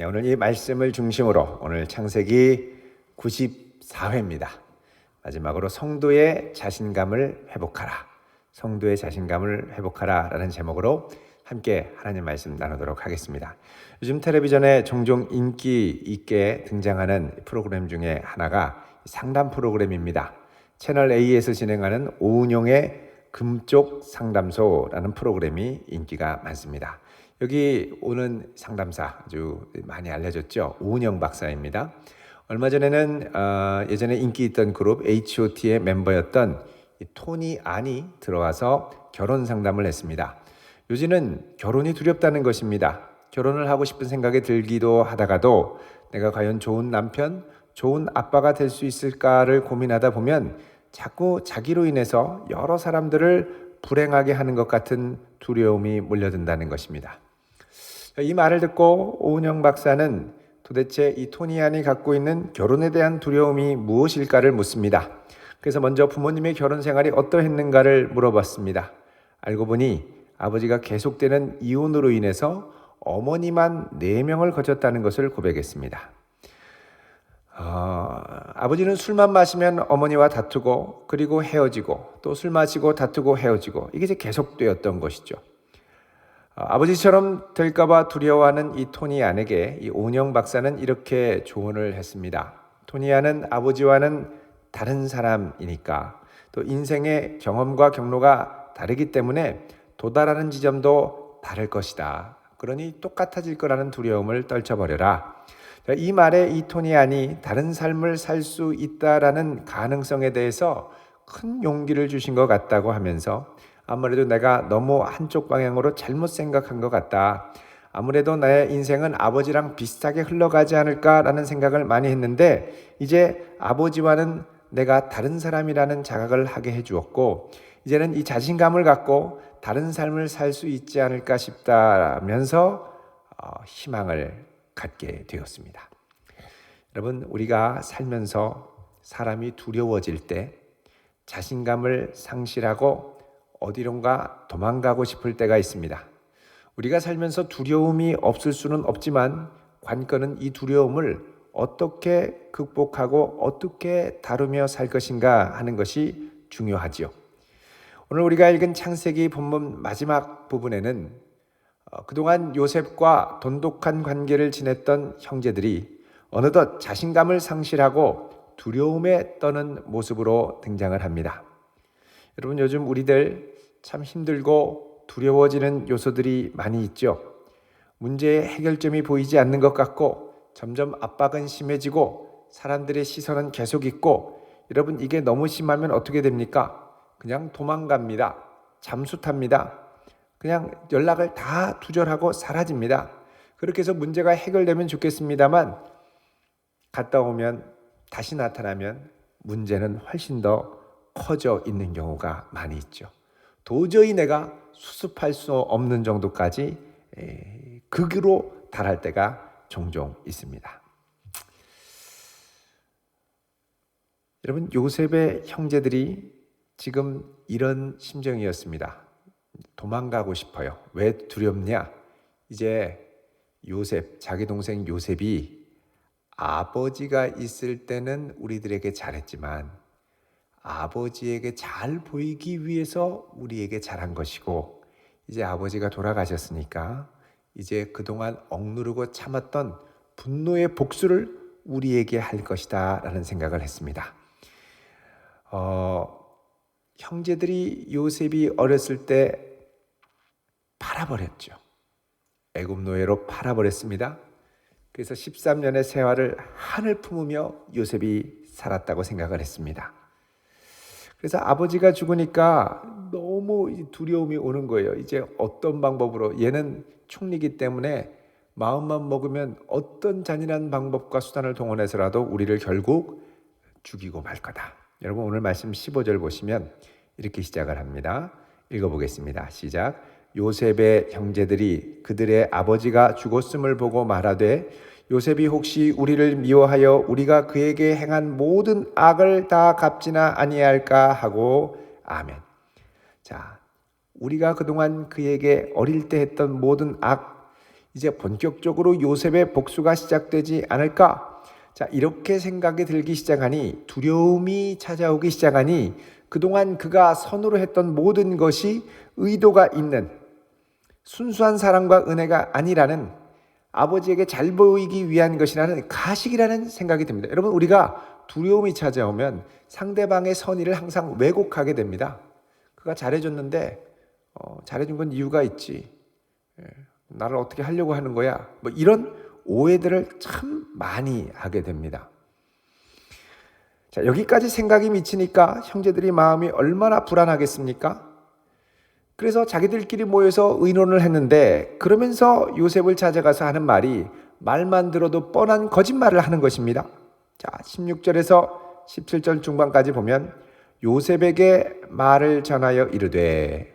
오늘 이 말씀을 중심으로 오늘 창세기 94회입니다. 마지막으로 성도의 자신감을 회복하라. 성도의 자신감을 회복하라 라는 제목으로 함께 하나님 말씀 나누도록 하겠습니다. 요즘 텔레비전에 종종 인기 있게 등장하는 프로그램 중에 하나가 상담 프로그램입니다. 채널 A에서 진행하는 오은영의 금쪽 상담소라는 프로그램이 인기가 많습니다. 여기 오는 상담사 아주 많이 알려졌죠. 오은영 박사입니다. 얼마 전에는 예전에 인기 있던 그룹 H.O.T의 멤버였던 토니 안이 들어와서 결혼 상담을 했습니다. 요즘은 결혼이 두렵다는 것입니다. 결혼을 하고 싶은 생각이 들기도 하다가도 내가 과연 좋은 남편, 좋은 아빠가 될 수 있을까를 고민하다 보면 자꾸 자기로 인해서 여러 사람들을 불행하게 하는 것 같은 두려움이 몰려든다는 것입니다. 이 말을 듣고 오은영 박사는 도대체 이 토니안이 갖고 있는 결혼에 대한 두려움이 무엇일까를 묻습니다. 그래서 먼저 부모님의 결혼 생활이 어떠했는가를 물어봤습니다. 알고 보니 아버지가 계속되는 이혼으로 인해서 어머니만 4명을 거쳤다는 것을 고백했습니다. 아버지는 술만 마시면 어머니와 다투고 그리고 헤어지고 또 술 마시고 다투고 헤어지고 이게 이제 계속되었던 것이죠. 아버지처럼 될까봐 두려워하는 이 토니안에게 이 오은영 박사는 이렇게 조언을 했습니다. 토니안은 아버지와는 다른 사람이니까 또 인생의 경험과 경로가 다르기 때문에 도달하는 지점도 다를 것이다. 그러니 똑같아질 거라는 두려움을 떨쳐버려라. 이 말에 이 토니안이 다른 삶을 살 수 있다라는 가능성에 대해서 큰 용기를 주신 것 같다고 하면서 아무래도 내가 너무 한쪽 방향으로 잘못 생각한 것 같다. 아무래도 나의 인생은 아버지랑 비슷하게 흘러가지 않을까라는 생각을 많이 했는데 이제 아버지와는 내가 다른 사람이라는 자각을 하게 해주었고 이제는 이 자신감을 갖고 다른 삶을 살 수 있지 않을까 싶다면서 희망을 갖게 되었습니다. 여러분, 우리가 살면서 사람이 두려워질 때 자신감을 상실하고 어디론가 도망가고 싶을 때가 있습니다. 우리가 살면서 두려움이 없을 수는 없지만 관건은 이 두려움을 어떻게 극복하고 어떻게 다루며 살 것인가 하는 것이 중요하지요. 오늘 우리가 읽은 창세기 본문 마지막 부분에는 그동안 요셉과 돈독한 관계를 지냈던 형제들이 어느덧 자신감을 상실하고 두려움에 떠는 모습으로 등장을 합니다. 여러분, 요즘 우리들 참 힘들고 두려워지는 요소들이 많이 있죠. 문제의 해결점이 보이지 않는 것 같고 점점 압박은 심해지고 사람들의 시선은 계속 있고 여러분, 이게 너무 심하면 어떻게 됩니까? 그냥 도망갑니다. 잠수 탑니다. 그냥 연락을 다 두절하고 사라집니다. 그렇게 해서 문제가 해결되면 좋겠습니다만 갔다 오면 다시 나타나면 문제는 훨씬 더 커져 있는 경우가 많이 있죠. 도저히 내가 수습할 수 없는 정도까지 극으로 달할 때가 종종 있습니다. 여러분, 요셉의 형제들이 지금 이런 심정이었습니다. 도망가고 싶어요. 왜 두렵냐? 이제 요셉, 자기 동생 요셉이 아버지가 있을 때는 우리들에게 잘했지만 아버지에게 잘 보이기 위해서 우리에게 잘한 것이고 이제 아버지가 돌아가셨으니까 이제 그동안 억누르고 참았던 분노의 복수를 우리에게 할 것이다 라는 생각을 했습니다. 형제들이 요셉이 어렸을 때 팔아버렸죠. 애굽 노예로 팔아버렸습니다. 그래서 13년의 생활을 한을 품으며 요셉이 살았다고 생각을 했습니다. 그래서 아버지가 죽으니까 너무 두려움이 오는 거예요. 이제 어떤 방법으로, 얘는 총리이기 때문에 마음만 먹으면 어떤 잔인한 방법과 수단을 동원해서라도 우리를 결국 죽이고 말 거다. 여러분, 오늘 말씀 15절 보시면 이렇게 시작을 합니다. 읽어보겠습니다. 시작. 요셉의 형제들이 그들의 아버지가 죽었음을 보고 말하되 요셉이 혹시 우리를 미워하여 우리가 그에게 행한 모든 악을 다 갚지나 아니할까 하고 아멘. 자, 우리가 그동안 그에게 어릴 때 했던 모든 악, 이제 본격적으로 요셉의 복수가 시작되지 않을까? 자, 이렇게 생각이 들기 시작하니, 두려움이 찾아오기 시작하니, 그동안 그가 선으로 했던 모든 것이 의도가 있는 순수한 사랑과 은혜가 아니라는, 아버지에게 잘 보이기 위한 것이라는 가식이라는 생각이 듭니다. 여러분, 우리가 두려움이 찾아오면 상대방의 선의를 항상 왜곡하게 됩니다. 그가 잘해줬는데 잘해준 건 이유가 있지, 나를 어떻게 하려고 하는 거야, 뭐 이런 오해들을 참 많이 하게 됩니다. 자, 여기까지 생각이 미치니까 형제들이 마음이 얼마나 불안하겠습니까? 그래서 자기들끼리 모여서 의논을 했는데, 그러면서 요셉을 찾아가서 하는 말이 말만 들어도 뻔한 거짓말을 하는 것입니다. 자, 16절에서 17절 중반까지 보면 요셉에게 말을 전하여 이르되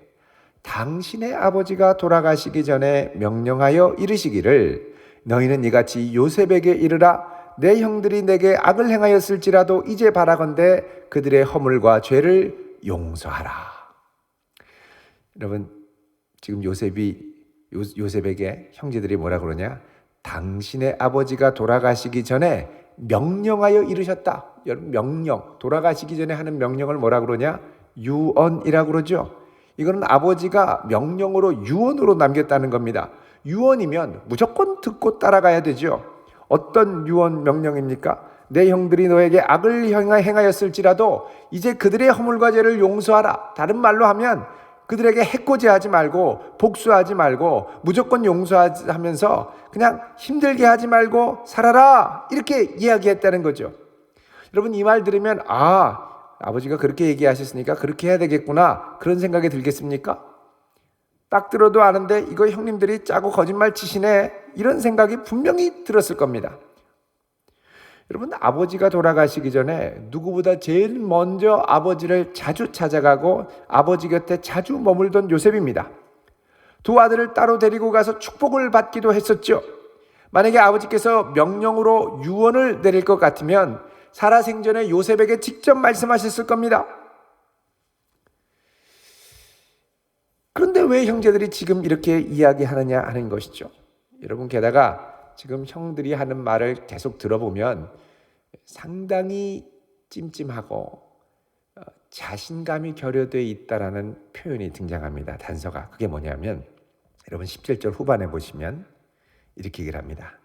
당신의 아버지가 돌아가시기 전에 명령하여 이르시기를 너희는 이같이 요셉에게 이르라 내 형들이 내게 악을 행하였을지라도 이제 바라건대 그들의 허물과 죄를 용서하라. 여러분, 지금 요셉에게 형제들이 뭐라 그러냐? 당신의 아버지가 돌아가시기 전에 명령하여 이르셨다. 여러분, 명령, 돌아가시기 전에 하는 명령을 뭐라 그러냐? 유언이라고 그러죠. 이거는 아버지가 명령으로 유언으로 남겼다는 겁니다. 유언이면 무조건 듣고 따라가야 되죠. 어떤 유언 명령입니까? 내 형들이 너에게 악을 행하였을지라도 이제 그들의 허물과 죄를 용서하라. 다른 말로 하면 그들에게 해코지하지 말고 복수하지 말고 무조건 용서하면서 그냥 힘들게 하지 말고 살아라, 이렇게 이야기했다는 거죠. 여러분, 이 말 들으면 아버지가 그렇게 얘기하셨으니까 그렇게 해야 되겠구나, 그런 생각이 들겠습니까? 딱 들어도 아는데 이거 형님들이 짜고 거짓말 치시네, 이런 생각이 분명히 들었을 겁니다. 여러분, 아버지가 돌아가시기 전에 누구보다 제일 먼저 아버지를 자주 찾아가고 아버지 곁에 자주 머물던 요셉입니다. 두 아들을 따로 데리고 가서 축복을 받기도 했었죠. 만약에 아버지께서 명령으로 유언을 내릴 것 같으면 살아생전에 요셉에게 직접 말씀하셨을 겁니다. 그런데 왜 형제들이 지금 이렇게 이야기하느냐 하는 것이죠. 여러분, 게다가 지금 형들이 하는 말을 계속 들어보면 상당히 찜찜하고 자신감이 결여되어 있다라는 표현이 등장합니다. 단서가. 그게 뭐냐면, 여러분 17절 후반에 보시면 이렇게 얘기를 합니다.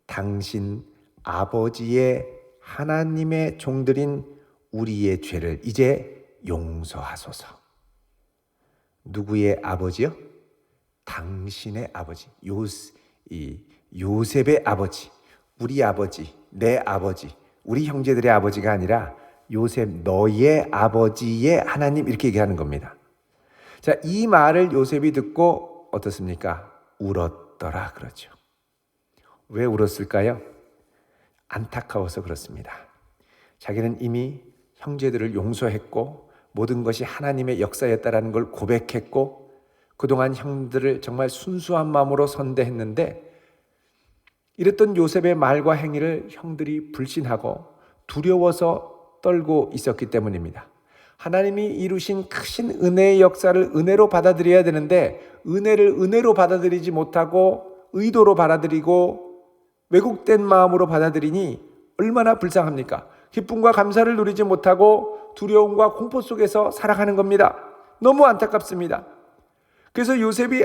당신 아버지의 하나님의 종들인 우리의 죄를 이제 용서하소서. 누구의 아버지요? 당신의 아버지, 요셉의 아버지, 우리 아버지, 내 아버지, 우리 형제들의 아버지가 아니라 요셉 너의 아버지의 하나님, 이렇게 얘기하는 겁니다. 자, 이 말을 요셉이 듣고 어떻습니까? 울었더라 그러죠. 왜 울었을까요? 안타까워서 그렇습니다. 자기는 이미 형제들을 용서했고 모든 것이 하나님의 역사였다라는 걸 고백했고 그동안 형들을 정말 순수한 마음으로 선대했는데, 이랬던 요셉의 말과 행위를 형들이 불신하고 두려워서 떨고 있었기 때문입니다. 하나님이 이루신 크신 은혜의 역사를 은혜로 받아들여야 되는데 은혜를 은혜로 받아들이지 못하고 의도로 받아들이고 왜곡된 마음으로 받아들이니 얼마나 불쌍합니까? 기쁨과 감사를 누리지 못하고 두려움과 공포 속에서 살아가는 겁니다. 너무 안타깝습니다. 그래서 요셉이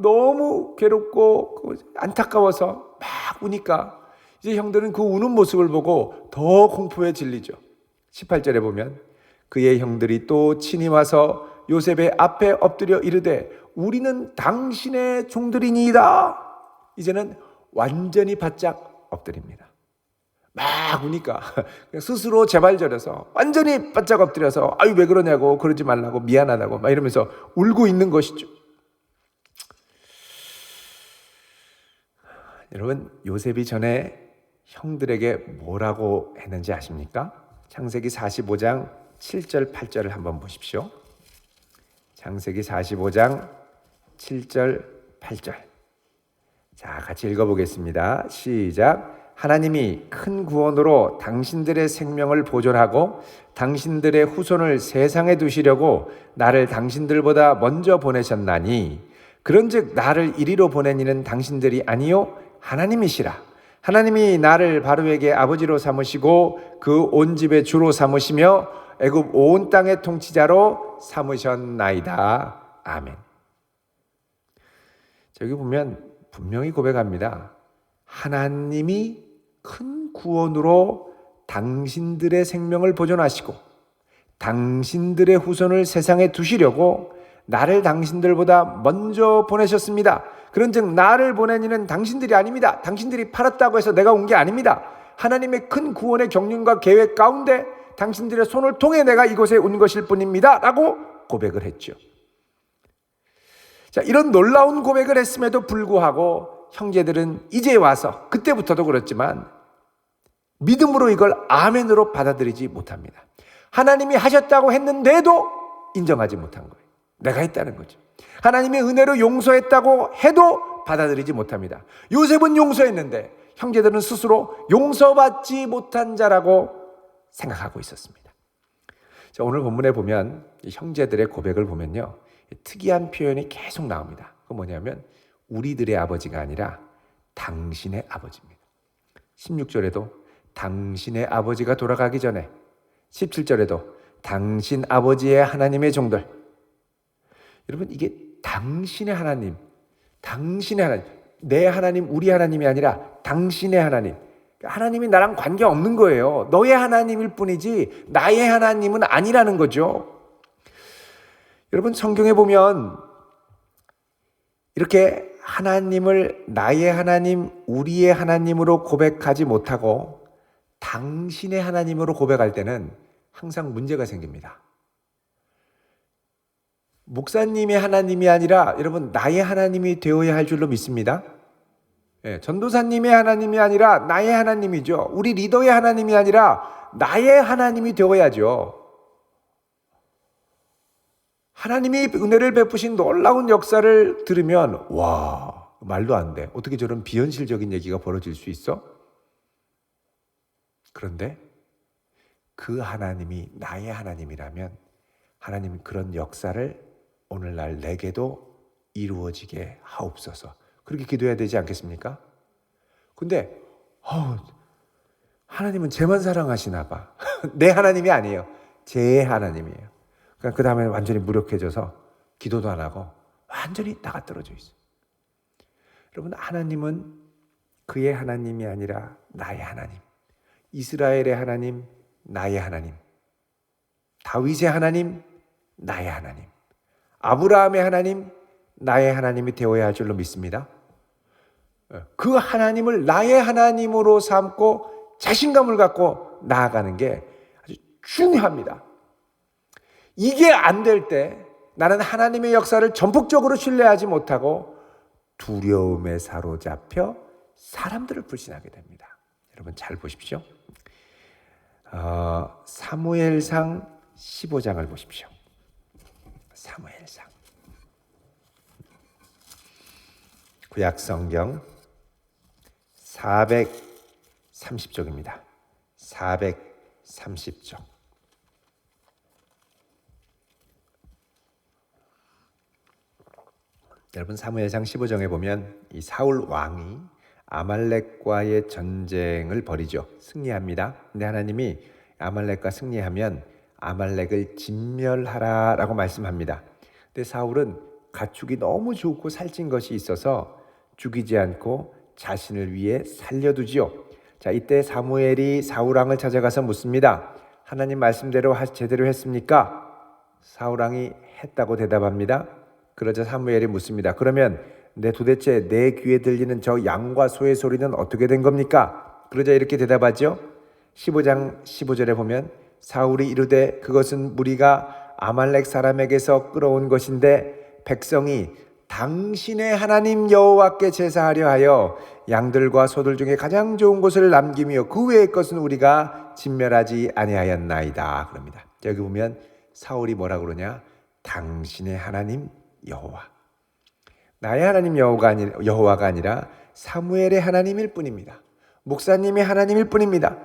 너무 괴롭고 안타까워서 막 우니까 이제 형들은 그 우는 모습을 보고 더 공포에 질리죠. 18절에 보면 그의 형들이 또 친히 와서 요셉의 앞에 엎드려 이르되 우리는 당신의 종들이니이다. 이제는 완전히 바짝 엎드립니다. 막 우니까 그냥 스스로 제발저려서 완전히 바짝 엎드려서 아유 왜 그러냐고, 그러지 말라고, 미안하다고 막 이러면서 울고 있는 것이죠. 여러분, 요셉이 전에 형들에게 뭐라고 했는지 아십니까? 창세기 45장 7절 8절을 한번 보십시오. 창세기 45장 7절 8절. 자, 같이 읽어보겠습니다. 시작. 하나님이 큰 구원으로 당신들의 생명을 보존하고 당신들의 후손을 세상에 두시려고 나를 당신들보다 먼저 보내셨나니 그런즉 나를 이리로 보낸 이는 당신들이 아니요 하나님이시라. 하나님이 나를 바로에게 아버지로 삼으시고 그 온 집의 주로 삼으시며 애굽 온 땅의 통치자로 삼으셨나이다. 아멘. 여기 보면 분명히 고백합니다. 하나님이 큰 구원으로 당신들의 생명을 보존하시고 당신들의 후손을 세상에 두시려고 나를 당신들보다 먼저 보내셨습니다. 그런즉 나를 보낸 이는 당신들이 아닙니다. 당신들이 팔았다고 해서 내가 온 게 아닙니다. 하나님의 큰 구원의 경륜과 계획 가운데 당신들의 손을 통해 내가 이곳에 온 것일 뿐입니다. 라고 고백을 했죠. 자, 이런 놀라운 고백을 했음에도 불구하고 형제들은 이제 와서, 그때부터도 그렇지만 믿음으로 이걸 아멘으로 받아들이지 못합니다. 하나님이 하셨다고 했는데도 인정하지 못한 거예요. 내가 했다는 거죠. 하나님이 은혜로 용서했다고 해도 받아들이지 못합니다. 요셉은 용서했는데 형제들은 스스로 용서받지 못한 자라고 생각하고 있었습니다. 자, 오늘 본문에 보면 이 형제들의 고백을 보면요, 특이한 표현이 계속 나옵니다. 그건 뭐냐면 우리들의 아버지가 아니라 당신의 아버지입니다. 16절에도 당신의 아버지가 돌아가기 전에, 17절에도 당신 아버지의 하나님의 종들. 여러분, 이게 당신의 하나님, 당신의 하나님, 내 하나님, 우리 하나님이 아니라 당신의 하나님. 하나님이 나랑 관계없는 거예요. 너의 하나님일 뿐이지 나의 하나님은 아니라는 거죠. 여러분, 성경에 보면 이렇게 하나님을 나의 하나님, 우리의 하나님으로 고백하지 못하고 당신의 하나님으로 고백할 때는 항상 문제가 생깁니다. 목사님의 하나님이 아니라 여러분 나의 하나님이 되어야 할 줄로 믿습니다. 전도사님의 하나님이 아니라 나의 하나님이죠. 우리 리더의 하나님이 아니라 나의 하나님이 되어야죠. 하나님이 은혜를 베푸신 놀라운 역사를 들으면 와, 말도 안 돼. 어떻게 저런 비현실적인 얘기가 벌어질 수 있어? 그런데 그 하나님이 나의 하나님이라면 하나님 그런 역사를 오늘날 내게도 이루어지게 하옵소서. 그렇게 기도해야 되지 않겠습니까? 근데 하나님은 쟤만 사랑하시나 봐. 내 하나님이 아니에요. 제 하나님이에요. 그러니까 그 다음에 완전히 무력해져서 기도도 안 하고 완전히 나가 떨어져 있어요. 여러분, 하나님은 그의 하나님이 아니라 나의 하나님. 이스라엘의 하나님, 나의 하나님. 다윗의 하나님, 나의 하나님. 아브라함의 하나님, 나의 하나님이 되어야 할 줄로 믿습니다. 그 하나님을 나의 하나님으로 삼고 자신감을 갖고 나아가는 게 아주 중요합니다. 이게 안 될 때 나는 하나님의 역사를 전폭적으로 신뢰하지 못하고 두려움에 사로잡혀 사람들을 불신하게 됩니다. 여러분 잘 보십시오. 사무엘상 15장을 보십시오. 사무엘상. 구약성경 430쪽입니다. 430쪽. 여러분, 사무엘상 15장에 보면 이 사울 왕이 아말렉과의 전쟁을 벌이죠. 승리합니다. 근데 하나님이 아말렉과 승리하면 아말렉을 진멸하라라고 말씀합니다. 근데 사울은 가축이 너무 좋고 살찐 것이 있어서 죽이지 않고 자신을 위해 살려두지요. 자, 이때 사무엘이 사울 왕을 찾아가서 묻습니다. 하나님 말씀대로 제대로 했습니까? 사울 왕이 했다고 대답합니다. 그러자 사무엘이 묻습니다. 그러면 도대체 내 귀에 들리는 저 양과 소의 소리는 어떻게 된 겁니까? 그러자 이렇게 대답하죠. 15장 15절에 보면 사울이 이르되 그것은 무리가 아말렉 사람에게서 끌어온 것인데 백성이 당신의 하나님 여호와께 제사하려 하여 양들과 소들 중에 가장 좋은 것을 남기며 그 외의 것은 우리가 진멸하지 아니하였나이다. 그럽니다. 여기 보면 사울이 뭐라 그러냐? 당신의 하나님 여호와. 나의 하나님 여호와가 아니라 사무엘의 하나님일 뿐입니다. 목사님의 하나님일 뿐입니다.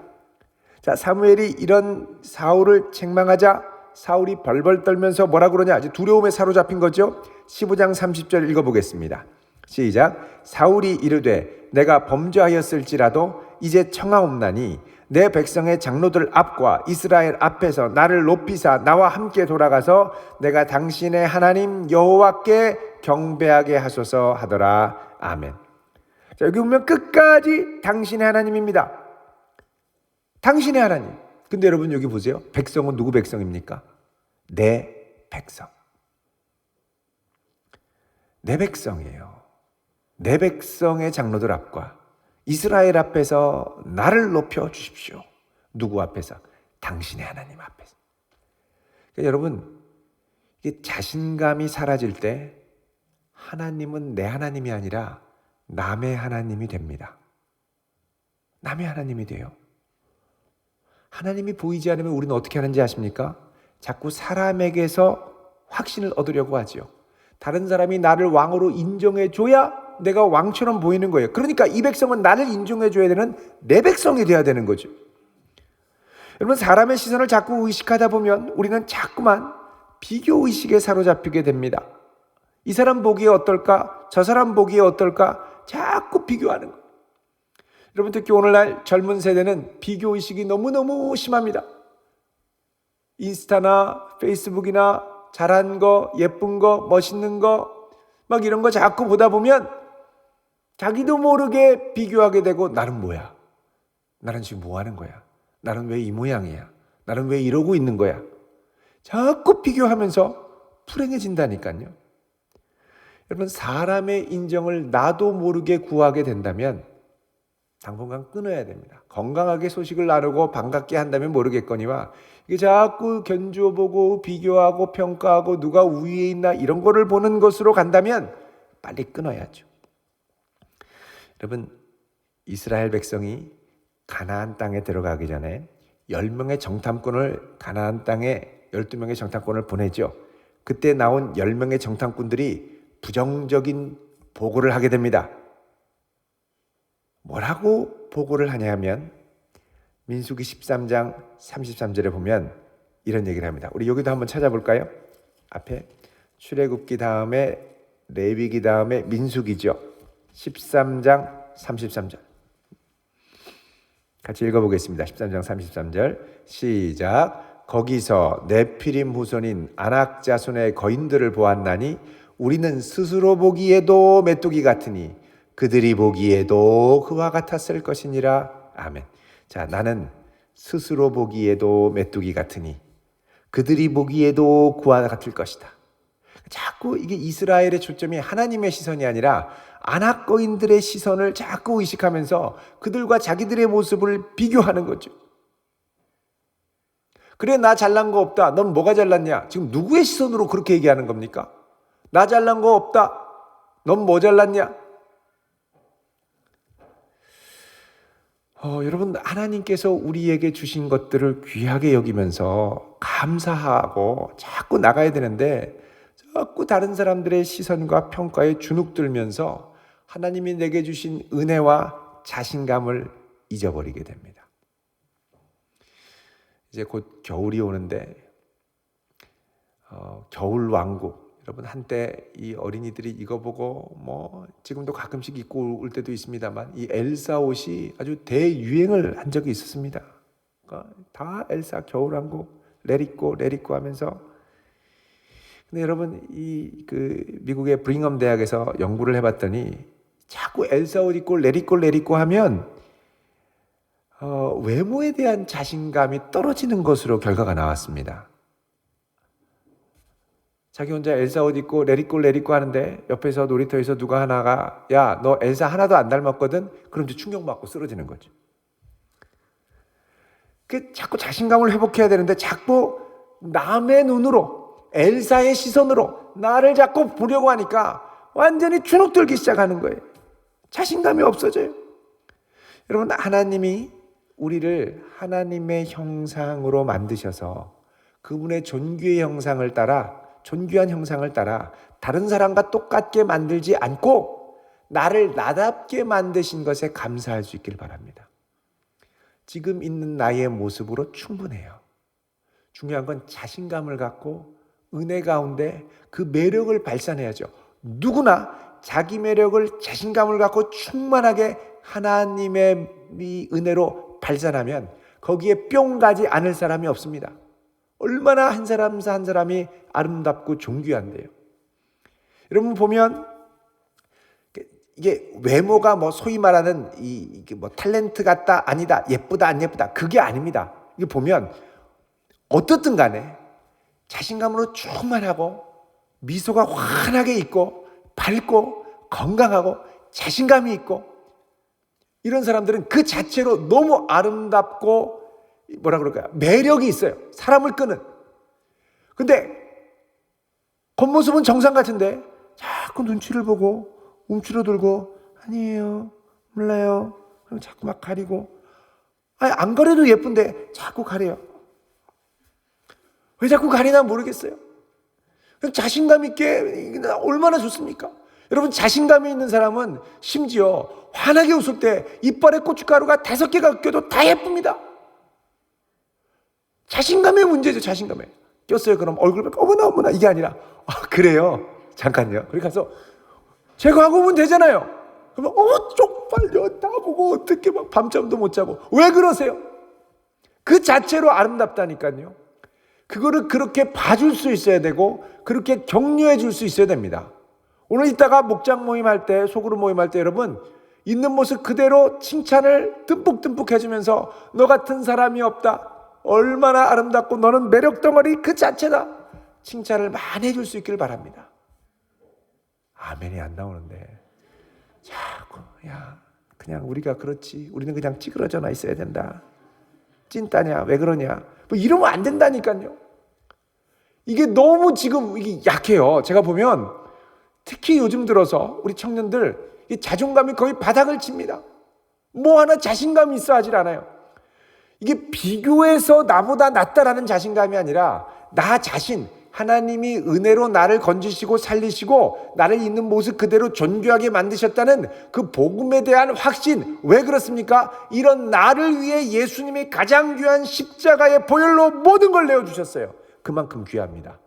자, 사무엘이 이런 사울을 책망하자 사울이 벌벌 떨면서 뭐라 그러냐? 아주 두려움에 사로잡힌 거죠. 15장 30절 읽어보겠습니다. 시작. 사울이 이르되 내가 범죄하였을지라도 이제 청하옵나니 내 백성의 장로들 앞과 이스라엘 앞에서 나를 높이사 나와 함께 돌아가서 내가 당신의 하나님 여호와께 경배하게 하소서 하더라. 아멘. 자, 여기 보면 끝까지 당신의 하나님입니다. 당신의 하나님. 근데 여러분 여기 보세요. 백성은 누구 백성입니까? 내 백성. 내 백성이에요. 내 백성의 장로들 앞과 이스라엘 앞에서 나를 높여 주십시오. 누구 앞에서? 당신의 하나님 앞에서. 그러니까 여러분, 이게 자신감이 사라질 때 하나님은 내 하나님이 아니라 남의 하나님이 됩니다. 남의 하나님이 돼요. 하나님이 보이지 않으면 우리는 어떻게 하는지 아십니까? 자꾸 사람에게서 확신을 얻으려고 하죠. 다른 사람이 나를 왕으로 인정해 줘야 내가 왕처럼 보이는 거예요. 그러니까 이 백성은 나를 인정해 줘야 되는 내 백성이 돼야 되는 거죠. 여러분, 사람의 시선을 자꾸 의식하다 보면 우리는 자꾸만 비교 의식에 사로잡히게 됩니다. 이 사람 보기에 어떨까? 저 사람 보기에 어떨까? 자꾸 비교하는 거예요. 여러분, 특히 오늘날 젊은 세대는 비교 의식이 너무너무 심합니다. 인스타나 페이스북이나 잘한 거, 예쁜 거, 멋있는 거 막 이런 거 자꾸 보다 보면 자기도 모르게 비교하게 되고, 나는 뭐야? 나는 지금 뭐 하는 거야? 나는 왜 이 모양이야? 나는 왜 이러고 있는 거야? 자꾸 비교하면서 불행해진다니까요. 여러분, 사람의 인정을 나도 모르게 구하게 된다면 당분간 끊어야 됩니다. 건강하게 소식을 나누고 반갑게 한다면 모르겠거니와 이게 자꾸 견주어보고 비교하고 평가하고 누가 우위에 있나 이런 거를 보는 것으로 간다면 빨리 끊어야죠. 여러분, 이스라엘 백성이 가나안 땅에 들어가기 전에 10명의 정탐꾼을 가나안 땅에 12명의 정탐꾼을 보내죠. 그때 나온 10명의 정탐꾼들이 부정적인 보고를 하게 됩니다. 뭐라고 보고를 하냐면 민수기 13장 33절에 보면 이런 얘기를 합니다. 우리 여기도 한번 찾아볼까요? 앞에 출애굽기 다음에 레위기 다음에 민수기죠. 13장 33절 같이 읽어보겠습니다. 13장 33절 시작. 거기서 네피림 후손인 아낙 자손의 거인들을 보았나니 우리는 스스로 보기에도 메뚜기 같으니 그들이 보기에도 그와 같았을 것이니라. 아멘. 자, 나는 스스로 보기에도 메뚜기 같으니 그들이 보기에도 그와 같을 것이다. 자꾸 이게 이스라엘의 초점이 하나님의 시선이 아니라 아낙거인들의 시선을 자꾸 의식하면서 그들과 자기들의 모습을 비교하는 거죠. 그래, 나 잘난 거 없다. 넌 뭐가 잘났냐? 지금 누구의 시선으로 그렇게 얘기하는 겁니까? 나 잘난 거 없다. 넌 뭐 잘났냐? 여러분, 하나님께서 우리에게 주신 것들을 귀하게 여기면서 감사하고 자꾸 나가야 되는데 자꾸 다른 사람들의 시선과 평가에 주눅들면서 하나님이 내게 주신 은혜와 자신감을 잊어버리게 됩니다. 이제 곧 겨울이 오는데 겨울 왕국, 여러분 한때 이 어린이들이 이거 보고 뭐 지금도 가끔씩 입고 올 때도 있습니다만 이 엘사 옷이 아주 대유행을 한 적이 있었습니다. 그러니까 다 엘사 겨울왕국 레리꼬 하면서. 근데 여러분, 미국의 브링엄 대학에서 연구를 해봤더니 자꾸 엘사 옷 입고 레리꼬 하면 외모에 대한 자신감이 떨어지는 것으로 결과가 나왔습니다. 자기 혼자 엘사 옷 입고 레리꼬 하는데 옆에서 놀이터에서 누가 하나가 야, 너 엘사 하나도 안 닮았거든? 그럼 이제 충격받고 쓰러지는 거죠. 자꾸 자신감을 회복해야 되는데 자꾸 남의 눈으로, 엘사의 시선으로 나를 자꾸 보려고 하니까 완전히 주눅들기 시작하는 거예요. 자신감이 없어져요. 여러분, 하나님이 우리를 하나님의 형상으로 만드셔서 그분의 존귀한 형상을 따라 다른 사람과 똑같게 만들지 않고 나를 나답게 만드신 것에 감사할 수 있길 바랍니다. 지금 있는 나의 모습으로 충분해요. 중요한 건 자신감을 갖고 은혜 가운데 그 매력을 발산해야죠. 누구나 자기 매력을 자신감을 갖고 충만하게 하나님의 이 은혜로 발산하면 거기에 뿅 가지 않을 사람이 없습니다. 얼마나 한 사람 한 사람이 아름답고 존귀한데요. 여러분 보면 이게 외모가 뭐 소위 말하는 이게 뭐 탤런트 같다 아니다 예쁘다 안 예쁘다 그게 아닙니다. 이게 보면 어떻든 간에 자신감으로 충만하고 미소가 환하게 있고 밝고 건강하고 자신감이 있고 이런 사람들은 그 자체로 너무 아름답고 뭐라 그럴까요? 매력이 있어요. 사람을 끄는. 근데 겉모습은 정상 같은데 자꾸 눈치를 보고 움츠러들고 아니에요. 몰라요. 그럼 자꾸 막 가리고 안 가려도 예쁜데 자꾸 가려요. 왜 자꾸 가리나 모르겠어요. 자신감 있게 얼마나 좋습니까? 여러분 자신감이 있는 사람은 심지어 환하게 웃을 때 이빨에 고춧가루가 5개가 껴도 다 예쁩니다. 자신감의 문제죠. 자신감에 꼈어요. 그럼 얼굴 어머나 어머나 이게 아니라 그래요. 잠깐요. 그렇게 가서 제거하고 오면 되잖아요. 그러면 쪽팔려 나보고 어떻게 막 밤잠도 못 자고 왜 그러세요? 그 자체로 아름답다니까요. 그거를 그렇게 봐줄 수 있어야 되고 그렇게 격려해 줄 수 있어야 됩니다. 오늘 이따가 목장 모임할 때 소그룹 모임할 때 여러분 있는 모습 그대로 칭찬을 듬뿍듬뿍 해주면서 너 같은 사람이 없다. 얼마나 아름답고 너는 매력 덩어리 그 자체다. 칭찬을 많이 해줄 수 있기를 바랍니다. 아멘이 안 나오는데 자꾸 그냥 우리가 그렇지 우리는 그냥 찌그러져나 있어야 된다. 찐따냐 왜 그러냐 뭐 이러면 안 된다니까요. 이게 너무 지금 이게 약해요. 제가 보면 특히 요즘 들어서 우리 청년들 이 자존감이 거의 바닥을 칩니다. 뭐 하나 자신감이 있어 하질 않아요. 이게 비교해서 나보다 낫다라는 자신감이 아니라 나 자신 하나님이 은혜로 나를 건지시고 살리시고 나를 있는 모습 그대로 존귀하게 만드셨다는 그 복음에 대한 확신. 왜 그렇습니까? 이런 나를 위해 예수님이 가장 귀한 십자가의 보혈로 모든 걸 내어주셨어요. 그만큼 귀합니다.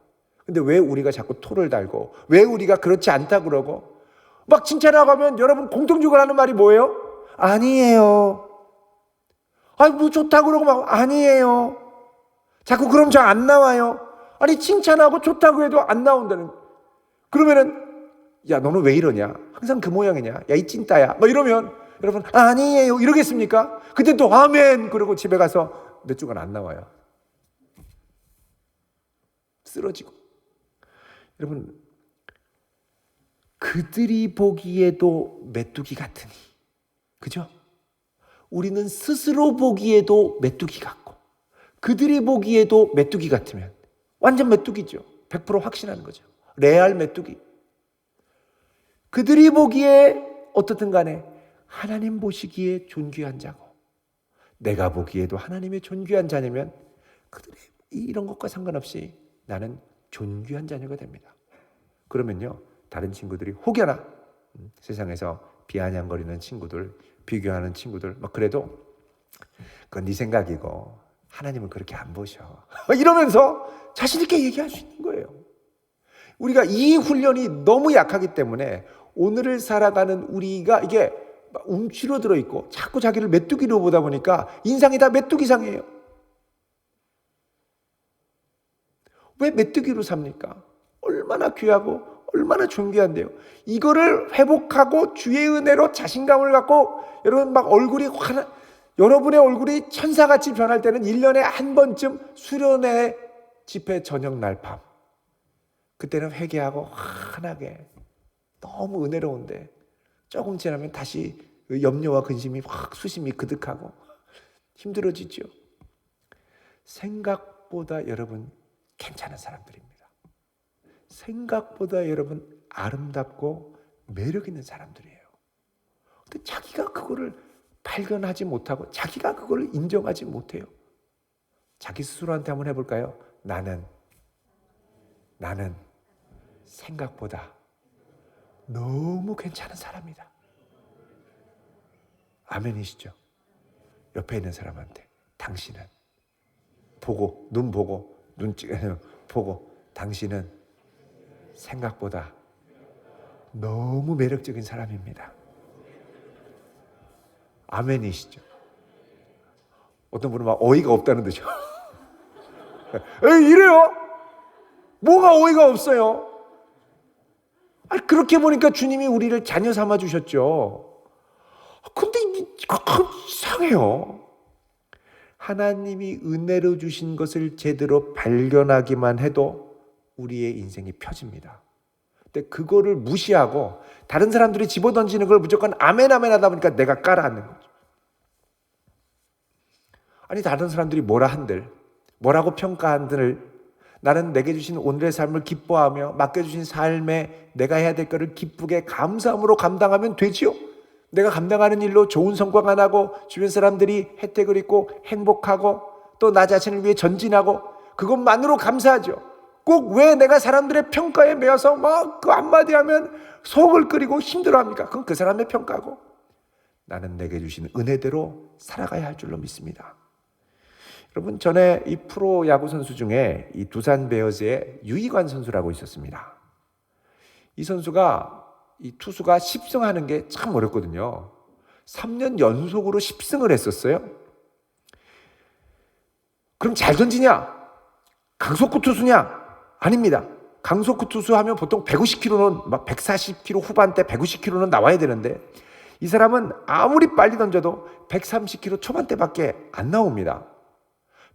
근데 왜 우리가 자꾸 토를 달고 왜 우리가 그렇지 않다 그러고 막 칭찬하고 하면 여러분 공통적으로 하는 말이 뭐예요? 아니에요. 뭐 좋다고 그러고 막 아니에요. 자꾸 그럼 잘 안 나와요. 아니 칭찬하고 좋다고 해도 안 나온다는. 그러면은 야 너는 왜 이러냐? 항상 그 모양이냐? 야 이 찐따야. 뭐 이러면 여러분 아니에요 이러겠습니까? 그때 또 아멘 그러고 집에 가서 몇 주간 안 나와요. 쓰러지고. 여러분 그들이 보기에도 메뚜기 같으니 그죠? 우리는 스스로 보기에도 메뚜기 같고 그들이 보기에도 메뚜기 같으면 완전 메뚜기죠. 100% 확신하는 거죠. 레알 메뚜기. 그들이 보기에 어떻든 간에 하나님 보시기에 존귀한 자고 내가 보기에도 하나님의 존귀한 자냐면 그들의 이런 것과 상관없이 나는 존귀한 자녀가 됩니다. 그러면요 다른 친구들이 혹여나 세상에서 비아냥거리는 친구들 비교하는 친구들 막 그래도 그건 네 생각이고 하나님은 그렇게 안 보셔 이러면서 자신 있게 얘기할 수 있는 거예요. 우리가 이 훈련이 너무 약하기 때문에 오늘을 살아가는 우리가 이게 움츠러들어 있고 자꾸 자기를 메뚜기로 보다 보니까 인상이 다 메뚜기상이에요. 왜 메뚜기로 삽니까? 얼마나 귀하고 얼마나 존귀한데요. 이거를 회복하고 주의 은혜로 자신감을 갖고 여러분 막 얼굴이 여러분의 얼굴이 천사같이 변할 때는 1년에 한 번쯤 수련회 집회 저녁 날 밤 그때는 회개하고 환하게 너무 은혜로운데 조금 지나면 다시 염려와 근심이 확 수심이 그득하고 힘들어지죠. 생각보다 여러분 괜찮은 사람들입니다. 생각보다 여러분 아름답고 매력 있는 사람들이에요. 근데 자기가 그거를 발견하지 못하고 자기가 그걸 인정하지 못해요. 자기 스스로한테 한번 해볼까요? 나는 생각보다 너무 괜찮은 사람이다. 아멘이시죠? 옆에 있는 사람한테 당신은 눈 보고 눈치 보고 당신은 생각보다 너무 매력적인 사람입니다. 아멘이시죠? 어떤 분은 막 어이가 없다는 듯이 에이, 이래요? 뭐가 어이가 없어요? 아니, 그렇게 보니까 주님이 우리를 자녀 삼아 주셨죠. 근데 이상해요. 하나님이 은혜로 주신 것을 제대로 발견하기만 해도 우리의 인생이 펴집니다. 근데 그거를 무시하고 다른 사람들이 집어던지는 걸 무조건 아멘 아멘 하다 보니까 내가 깔아앉는 거죠. 아니, 다른 사람들이 뭐라 한들, 뭐라고 평가한들, 나는 내게 주신 오늘의 삶을 기뻐하며 맡겨주신 삶에 내가 해야 될 것을 기쁘게 감사함으로 감당하면 되지요. 내가 감당하는 일로 좋은 성과가 나고 주변 사람들이 혜택을 입고 행복하고 또 나 자신을 위해 전진하고 그것만으로 감사하죠. 꼭 왜 내가 사람들의 평가에 매여서 막 그 한마디 하면 속을 끓이고 힘들어합니까? 그건 그 사람의 평가고 나는 내게 주신 은혜대로 살아가야 할 줄로 믿습니다. 여러분, 전에 이 프로 야구 선수 중에 이 두산 베어스의 유이관 선수라고 있었습니다. 이 선수가 이 투수가 10승하는 게 참 어렵거든요. 3년 연속으로 10승을 했었어요. 그럼 잘 던지냐? 강속구 투수냐? 아닙니다. 강속구 투수하면 보통 150km는 막 140km 후반대 150km는 나와야 되는데 이 사람은 아무리 빨리 던져도 130km 초반대밖에 안 나옵니다.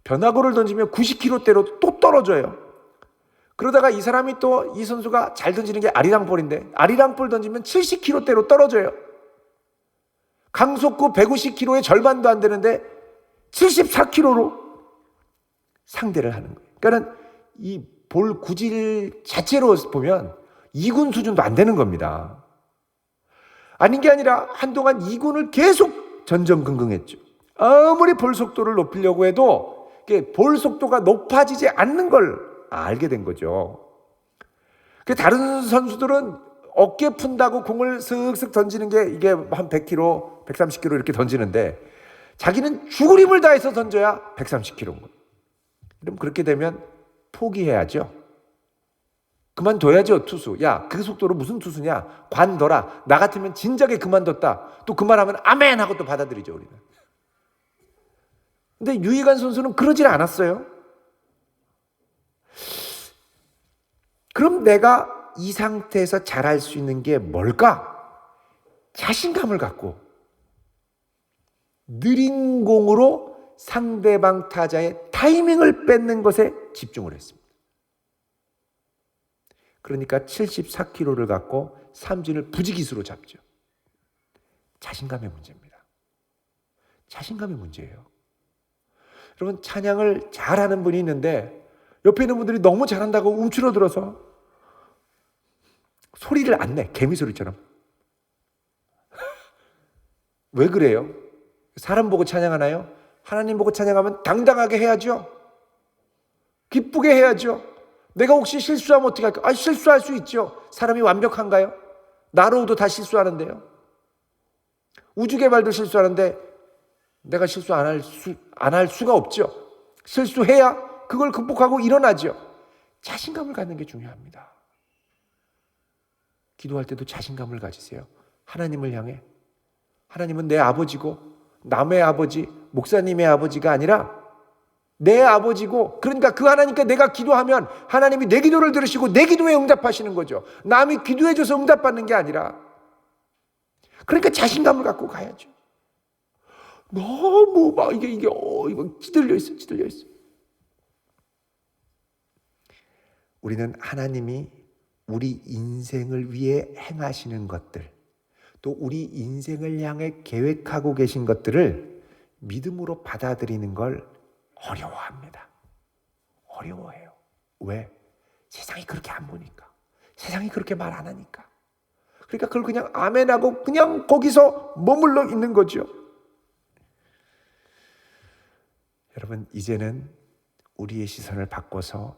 변화구를 던지면 90km대로 또 떨어져요. 그러다가 이 사람이 또 이 선수가 잘 던지는 게 아리랑볼인데 아리랑볼 던지면 70km대로 떨어져요. 강속구 150km의 절반도 안 되는데 74km로 상대를 하는 거예요. 그러니까 이 볼 구질 자체로 보면 2군 수준도 안 되는 겁니다. 아닌 게 아니라 한동안 2군을 계속 전전긍긍했죠. 아무리 볼 속도를 높이려고 해도 볼 속도가 높아지지 않는 걸 알게 된 거죠. 다른 선수들은 어깨 푼다고 공을 슥슥 던지는 게 이게 한 100km, 130km 이렇게 던지는데 자기는 죽을 힘을 다해서 던져야 130km인 거예요. 그럼 그렇게 되면 포기해야죠. 그만둬야죠, 투수. 야, 그 속도로 무슨 투수냐? 관둬라. 나 같으면 진작에 그만뒀다. 또 그 말하면 아멘 하고 또 받아들이죠, 우리는. 근데 유이관 선수는 그러질 않았어요. 그럼 내가 이 상태에서 잘할 수 있는 게 뭘까? 자신감을 갖고 느린 공으로 상대방 타자의 타이밍을 뺏는 것에 집중을 했습니다. 그러니까 74km를 갖고 삼진을 부지기수로 잡죠. 자신감의 문제입니다. 자신감의 문제예요. 여러분, 찬양을 잘하는 분이 있는데 옆에 있는 분들이 너무 잘한다고 움츠러들어서 소리를 안 내. 개미 소리처럼. 왜 그래요? 사람 보고 찬양하나요? 하나님 보고 찬양하면 당당하게 해야죠. 기쁘게 해야죠. 내가 혹시 실수하면 어떻게 할까? 실수할 수 있죠. 사람이 완벽한가요? 나로도 다 실수하는데요. 우주개발도 실수하는데 내가 실수 안 할 수가 없죠. 실수해야 그걸 극복하고 일어나죠. 자신감을 갖는 게 중요합니다. 기도할 때도 자신감을 가지세요. 하나님을 향해. 하나님은 내 아버지고 남의 아버지, 목사님의 아버지가 아니라 내 아버지고, 그러니까 그 하나님께 내가 기도하면 하나님이 내 기도를 들으시고 내 기도에 응답하시는 거죠. 남이 기도해줘서 응답받는 게 아니라. 그러니까 자신감을 갖고 가야죠. 너무 막 이거 찌들려 있어. 우리는 하나님이 우리 인생을 위해 행하시는 것들, 또 우리 인생을 향해 계획하고 계신 것들을 믿음으로 받아들이는 걸 어려워합니다. 어려워해요. 왜? 세상이 그렇게 안 보니까. 세상이 그렇게 말 안 하니까. 그러니까 그걸 그냥 아멘하고 그냥 거기서 머물러 있는 거죠. 여러분, 이제는 우리의 시선을 바꿔서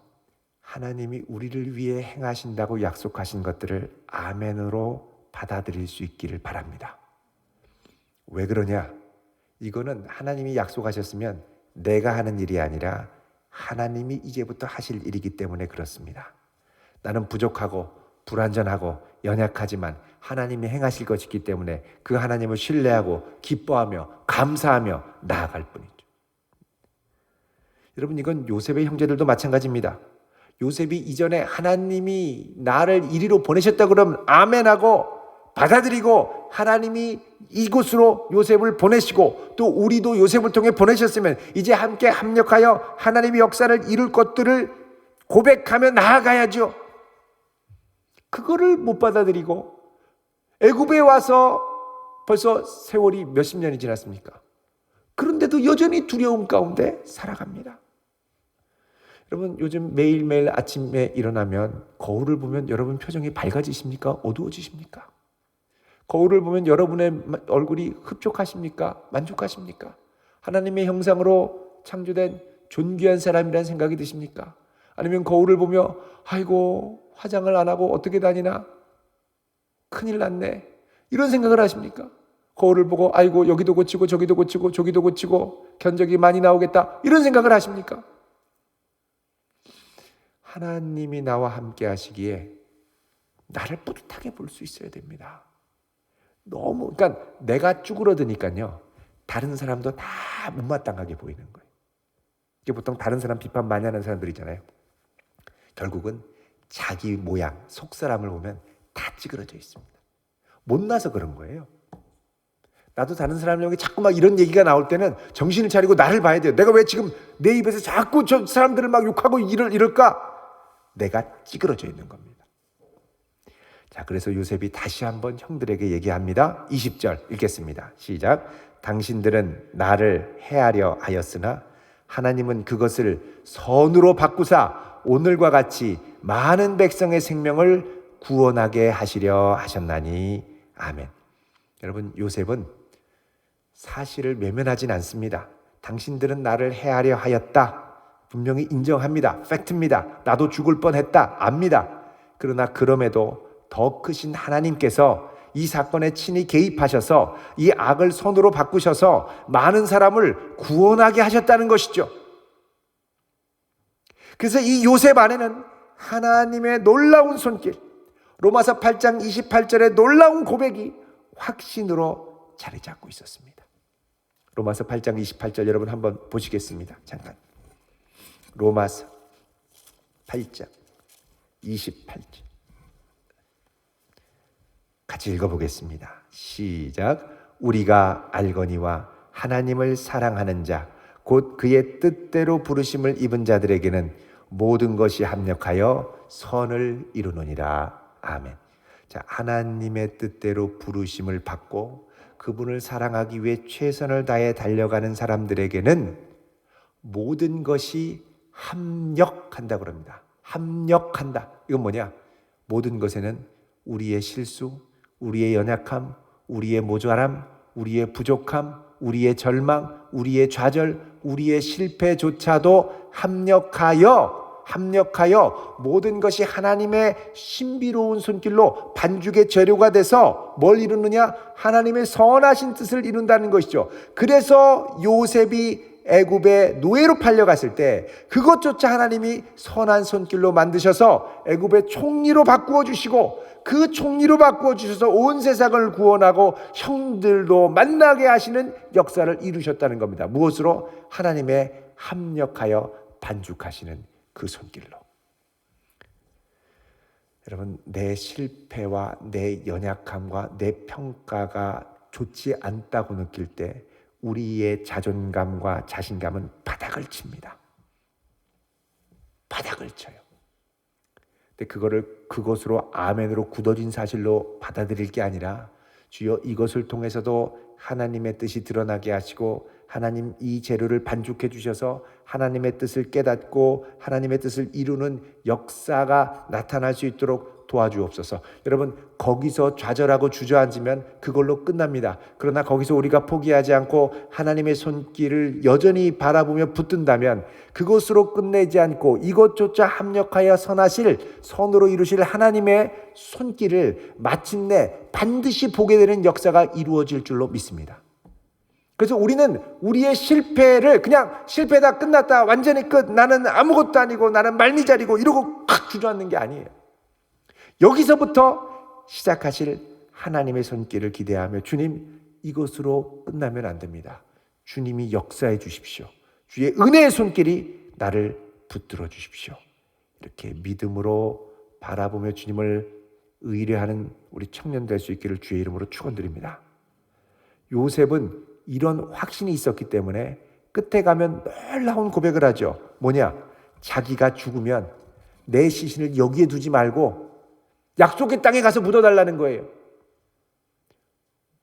하나님이 우리를 위해 행하신다고 약속하신 것들을 아멘으로 받아들일 수 있기를 바랍니다. 왜 그러냐? 이거는 하나님이 약속하셨으면 내가 하는 일이 아니라 하나님이 이제부터 하실 일이기 때문에 그렇습니다. 나는 부족하고 불완전하고 연약하지만 하나님이 행하실 것이기 때문에 그 하나님을 신뢰하고 기뻐하며 감사하며 나아갈 뿐이죠. 여러분, 이건 요셉의 형제들도 마찬가지입니다. 요셉이 이전에 하나님이 나를 이리로 보내셨다 그러면 아멘하고 받아들이고, 하나님이 이곳으로 요셉을 보내시고 또 우리도 요셉을 통해 보내셨으면 이제 함께 합력하여 하나님의 역사를 이룰 것들을 고백하며 나아가야죠. 그거를 못 받아들이고 애굽에 와서 벌써 세월이 몇십 년이 지났습니까? 그런데도 여전히 두려움 가운데 살아갑니다. 여러분, 요즘 매일매일 아침에 일어나면 거울을 보면 여러분 표정이 밝아지십니까? 어두워지십니까? 거울을 보면 여러분의 얼굴이 흡족하십니까? 만족하십니까? 하나님의 형상으로 창조된 존귀한 사람이라는 생각이 드십니까? 아니면 거울을 보며 아이고 화장을 안 하고 어떻게 다니나? 큰일 났네. 이런 생각을 하십니까? 거울을 보고 아이고 여기도 고치고 저기도 고치고 저기도 고치고 견적이 많이 나오겠다. 이런 생각을 하십니까? 하나님이 나와 함께 하시기에 나를 뿌듯하게 볼 수 있어야 됩니다. 그러니까 내가 쭈그러드니까요, 다른 사람도 다 못마땅하게 보이는 거예요. 이게 보통 다른 사람 비판 많이 하는 사람들 있잖아요. 결국은 자기 모양, 속사람을 보면 다 찌그러져 있습니다. 못나서 그런 거예요. 나도 다른 사람에게 자꾸 막 이런 얘기가 나올 때는 정신을 차리고 나를 봐야 돼요. 내가 왜 지금 내 입에서 자꾸 저 사람들을 막 욕하고 이럴까? 내가 찌그러져 있는 겁니다. 자, 그래서 요셉이 다시 한번 형들에게 얘기합니다. 20절 읽겠습니다. 시작. 당신들은 나를 해하려 하였으나 하나님은 그것을 선으로 바꾸사 오늘과 같이 많은 백성의 생명을 구원하게 하시려 하셨나니. 아멘. 여러분, 요셉은 사실을 외면하진 않습니다. 당신들은 나를 해하려 하였다. 분명히 인정합니다. 팩트입니다. 나도 죽을 뻔했다. 압니다. 그러나 그럼에도 더 크신 하나님께서 이 사건에 친히 개입하셔서 이 악을 선으로 바꾸셔서 많은 사람을 구원하게 하셨다는 것이죠. 그래서 이 요셉 안에는 하나님의 놀라운 손길, 로마서 8장 28절의 놀라운 고백이 확신으로 자리 잡고 있었습니다. 로마서 8장 28절 여러분 한번 보시겠습니다. 잠깐. 로마서 8장 28절 같이 읽어보겠습니다. 시작. 우리가 알거니와 하나님을 사랑하는 자 곧 그의 뜻대로 부르심을 입은 자들에게는 모든 것이 합력하여 선을 이루느니라. 아멘. 자, 하나님의 뜻대로 부르심을 받고 그분을 사랑하기 위해 최선을 다해 달려가는 사람들에게는 모든 것이 합력한다 그럽니다. 합력한다. 이건 뭐냐? 모든 것에는 우리의 실수, 우리의 연약함, 우리의 모자람, 우리의 부족함, 우리의 절망, 우리의 좌절, 우리의 실패조차도 합력하여 모든 것이 하나님의 신비로운 손길로 반죽의 재료가 돼서 뭘 이루느냐? 하나님의 선하신 뜻을 이룬다는 것이죠. 그래서 요셉이 애굽의 노예로 팔려갔을 때 그것조차 하나님이 선한 손길로 만드셔서 애굽의 총리로 바꾸어 주시고 그 총리로 바꾸어 주셔서 온 세상을 구원하고 형들도 만나게 하시는 역사를 이루셨다는 겁니다. 무엇으로? 하나님의 합력하여 반죽하시는 그 손길로. 여러분, 내 실패와 내 연약함과 내 평가가 좋지 않다고 느낄 때 우리의 자존감과 자신감은 바닥을 칩니다. 바닥을 쳐요. 근데 그것으로 아멘으로 굳어진 사실로 받아들일 게 아니라 주여 이것을 통해서도 하나님의 뜻이 드러나게 하시고 하나님 이 재료를 반죽해 주셔서 하나님의 뜻을 깨닫고 하나님의 뜻을 이루는 역사가 나타날 수 있도록 도와주옵소서. 여러분, 거기서 좌절하고 주저앉으면 그걸로 끝납니다. 그러나 거기서 우리가 포기하지 않고 하나님의 손길을 여전히 바라보며 붙든다면 그것으로 끝내지 않고 이것조차 합력하여 선으로 이루실 하나님의 손길을 마침내 반드시 보게 되는 역사가 이루어질 줄로 믿습니다. 그래서 우리는 우리의 실패를 그냥 실패다 끝났다 완전히 끝 나는 아무것도 아니고 나는 말미잘이고 이러고 칵 주저앉는 게 아니에요. 여기서부터 시작하실 하나님의 손길을 기대하며 주님 이것으로 끝나면 안 됩니다. 주님이 역사해 주십시오. 주의 은혜의 손길이 나를 붙들어 주십시오. 이렇게 믿음으로 바라보며 주님을 의뢰하는 우리 청년 될 수 있기를 주의 이름으로 축원드립니다. 요셉은 이런 확신이 있었기 때문에 끝에 가면 놀라운 고백을 하죠. 뭐냐? 자기가 죽으면 내 시신을 여기에 두지 말고 약속의 땅에 가서 묻어달라는 거예요.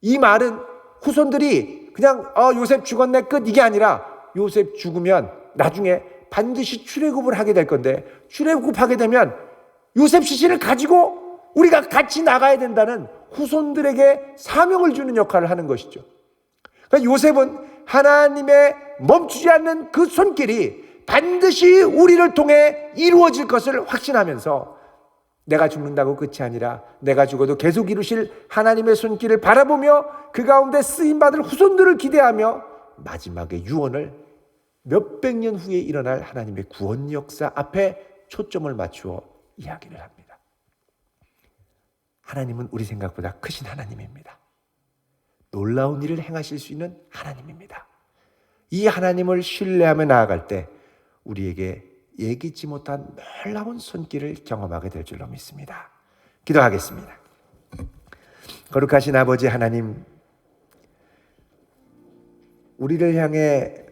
이 말은 후손들이 그냥 요셉 죽었네 끝 이게 아니라 요셉 죽으면 나중에 반드시 출애굽을 하게 될 건데 출애굽하게 되면 요셉 시신을 가지고 우리가 같이 나가야 된다는 후손들에게 사명을 주는 역할을 하는 것이죠. 그러니까 요셉은 하나님의 멈추지 않는 그 손길이 반드시 우리를 통해 이루어질 것을 확신하면서 내가 죽는다고 끝이 아니라 내가 죽어도 계속 이루실 하나님의 손길을 바라보며 그 가운데 쓰임받을 후손들을 기대하며 마지막에 유언을 몇백 년 후에 일어날 하나님의 구원 역사 앞에 초점을 맞추어 이야기를 합니다. 하나님은 우리 생각보다 크신 하나님입니다. 놀라운 일을 행하실 수 있는 하나님입니다. 이 하나님을 신뢰하며 나아갈 때 우리에게 예기치 못한 놀라운 손길을 경험하게 될 줄로 믿습니다. 기도하겠습니다. 거룩하신 아버지 하나님, 우리를 향해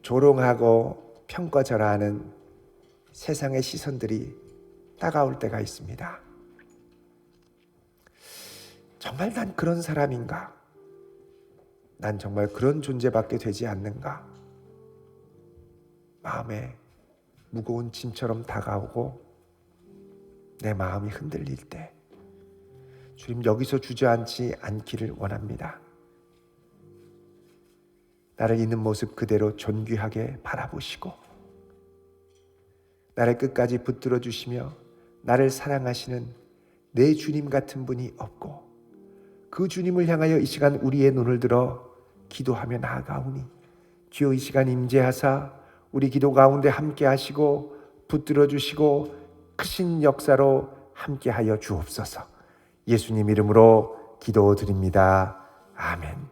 조롱하고 평가절하하는 세상의 시선들이 따가울 때가 있습니다. 정말 난 그런 사람인가? 난 정말 그런 존재밖에 되지 않는가? 마음에 무거운 짐처럼 다가오고 내 마음이 흔들릴 때 주님 여기서 주저앉지 않기를 원합니다. 나를 있는 모습 그대로 존귀하게 바라보시고 나를 끝까지 붙들어 주시며 나를 사랑하시는 내 주님 같은 분이 없고 그 주님을 향하여 이 시간 우리의 눈을 들어 기도하며 나아가오니 주여 이 시간 임재하사 우리 기도 가운데 함께 하시고 붙들어 주시고 크신 역사로 함께 하여 주옵소서. 예수님 이름으로 기도드립니다. 아멘.